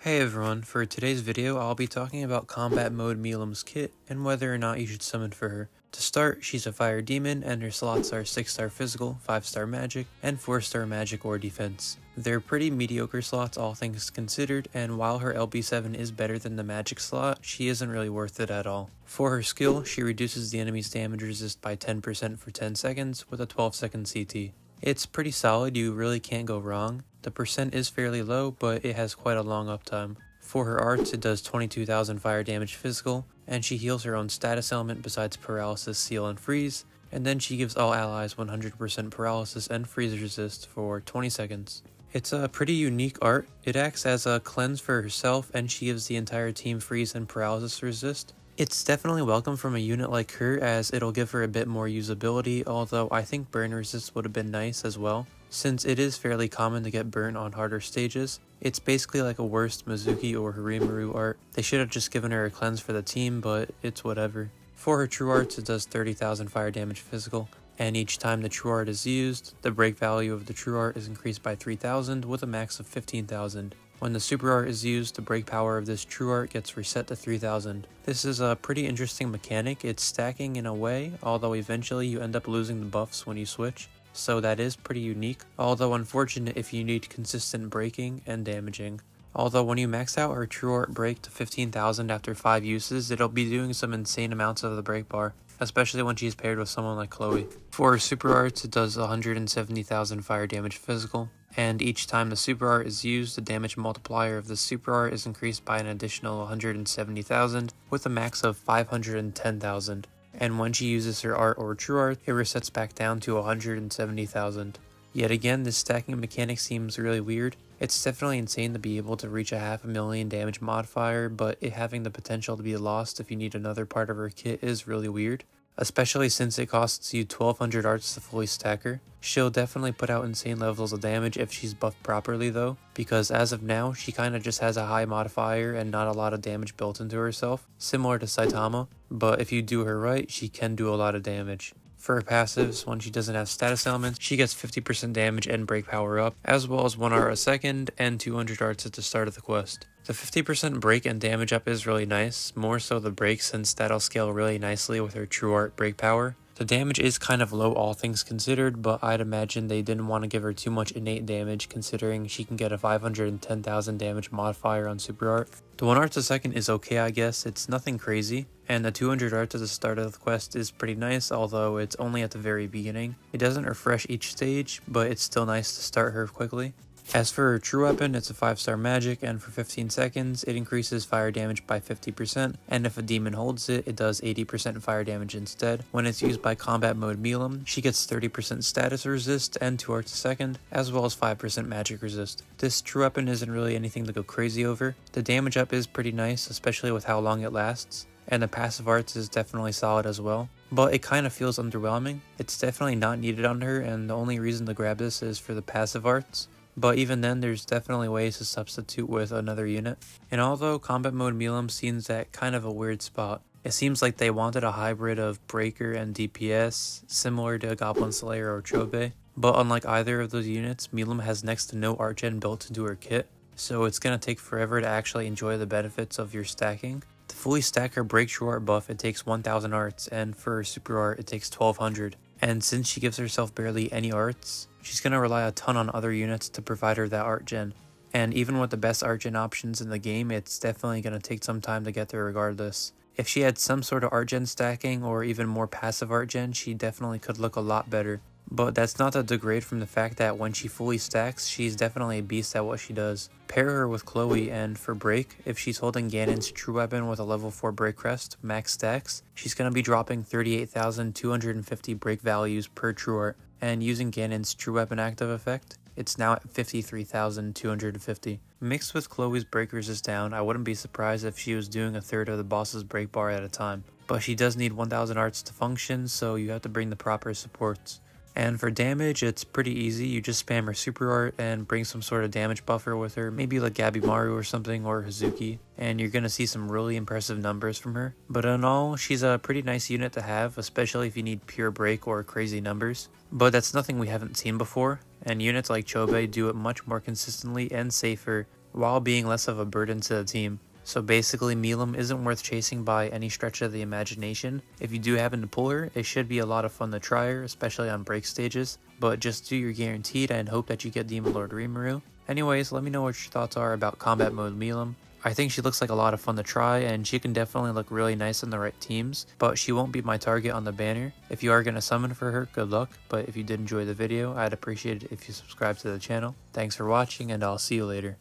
Hey everyone, for today's video I'll be talking about combat mode MILIM's kit and whether or not you should summon for her. To start, she's a fire demon and her slots are 6-star physical, 5-star magic, and 4-star magic or defense. They're pretty mediocre slots all things considered, and while her LB7 is better than the magic slot, she isn't really worth it at all. For her skill, she reduces the enemy's damage resist by 10% for 10 seconds with a 12-second CT. It's pretty solid, you really can't go wrong. The percent is fairly low, but it has quite a long uptime. For her arts, it does 22,000 fire damage physical, and she heals her own status element besides paralysis, seal, and freeze, and then she gives all allies 100% paralysis and freeze resist for 20 seconds. It's a pretty unique art. It acts as a cleanse for herself, and she gives the entire team freeze and paralysis resist. It's definitely welcome from a unit like her, as it'll give her a bit more usability, although I think burn resist would have been nice as well. Since it is fairly common to get burnt on harder stages, it's basically like a worst Mizuki or Harimaru art. They should have just given her a cleanse for the team, but it's whatever. For her true arts, it does 30,000 fire damage physical, and each time the true art is used, the break value of the true art is increased by 3,000 with a max of 15,000. When the super art is used, the break power of this true art gets reset to 3000. This is a pretty interesting mechanic. It's stacking in a way, although eventually you end up losing the buffs when you switch. So that is pretty unique, although unfortunate if you need consistent breaking and damaging. Although when you max out her true art break to 15,000 after 5 uses, it'll be doing some insane amounts of the break bar, especially when she's paired with someone like Chloe. For her super arts, it does 170,000 fire damage physical, and each time the super art is used, the damage multiplier of the super art is increased by an additional 170,000 with a max of 510,000. And when she uses her art or true art, it resets back down to 170,000. Yet again, this stacking mechanic seems really weird. It's definitely insane to be able to reach a 500,000 damage modifier, but it having the potential to be lost if you need another part of her kit is really weird. Especially since it costs you 1200 arts to fully stack her. She'll definitely put out insane levels of damage if she's buffed properly though, because as of now, she kinda just has a high modifier and not a lot of damage built into herself, similar to Saitama, but if you do her right, she can do a lot of damage. For her passives, when she doesn't have status elements, she gets 50% damage and break power up, as well as 1 art a second and 200 arts at the start of the quest. The 50% break and damage up is really nice, more so the break since that'll scale really nicely with her true art break power. The damage is kind of low all things considered, but I'd imagine they didn't want to give her too much innate damage considering she can get a 510,000 damage modifier on super art. The 1 art a second is okay I guess, it's nothing crazy, and the 200 arts at the start of the quest is pretty nice, although it's only at the very beginning. It doesn't refresh each stage, but it's still nice to start her quickly. As for her true weapon, it's a 5-star magic, and for 15 seconds, it increases fire damage by 50%, and if a demon holds it, it does 80% fire damage instead. When it's used by combat mode MILIM, she gets 30% status resist and 2 arts a second, as well as 5% magic resist. This true weapon isn't really anything to go crazy over. The damage up is pretty nice, especially with how long it lasts, and the passive arts is definitely solid as well. But it kind of feels underwhelming. It's definitely not needed on her, and the only reason to grab this is for the passive arts. But even then, there's definitely ways to substitute with another unit. And although combat mode MILIM seems at kind of a weird spot, it seems like they wanted a hybrid of Breaker and DPS, similar to Goblin Slayer or Chobe. But unlike either of those units, MILIM has next to no art gen built into her kit, so it's gonna take forever to actually enjoy the benefits of your stacking. To fully stack her break true art buff, it takes 1000 arts, and for her super art, it takes 1200. And since she gives herself barely any arts, she's going to rely a ton on other units to provide her that art gen. And even with the best art gen options in the game, it's definitely going to take some time to get there regardless. If she had some sort of art gen stacking or even more passive art gen, she definitely could look a lot better. But that's not to degrade from the fact that when she fully stacks, she's definitely a beast at what she does. Pair her with Chloe, and for break, if she's holding Ganon's true weapon with a level 4 break crest, max stacks, she's going to be dropping 38,250 break values per true art, and using Ganon's true weapon active effect, it's now at 53,250. Mixed with Chloe's break resist down, I wouldn't be surprised if she was doing a third of the boss's break bar at a time. But she does need 1000 arts to function, so you have to bring the proper supports. And for damage, it's pretty easy. You just spam her super art and bring some sort of damage buffer with her, maybe like Gabimaru or something, or Hazuki, and you're gonna see some really impressive numbers from her. But in all, she's a pretty nice unit to have, especially if you need pure break or crazy numbers. But that's nothing we haven't seen before, and units like Chobe do it much more consistently and safer while being less of a burden to the team. So basically, MILIM isn't worth chasing by any stretch of the imagination. If you do happen to pull her, it should be a lot of fun to try her, especially on break stages, but just do your guaranteed and hope that you get Demon Lord Rimuru. Anyways, let me know what your thoughts are about combat mode MILIM. I think she looks like a lot of fun to try, and she can definitely look really nice in the right teams, but she won't be my target on the banner. If you are going to summon for her, good luck, but if you did enjoy the video, I'd appreciate it if you subscribe to the channel. Thanks for watching, and I'll see you later.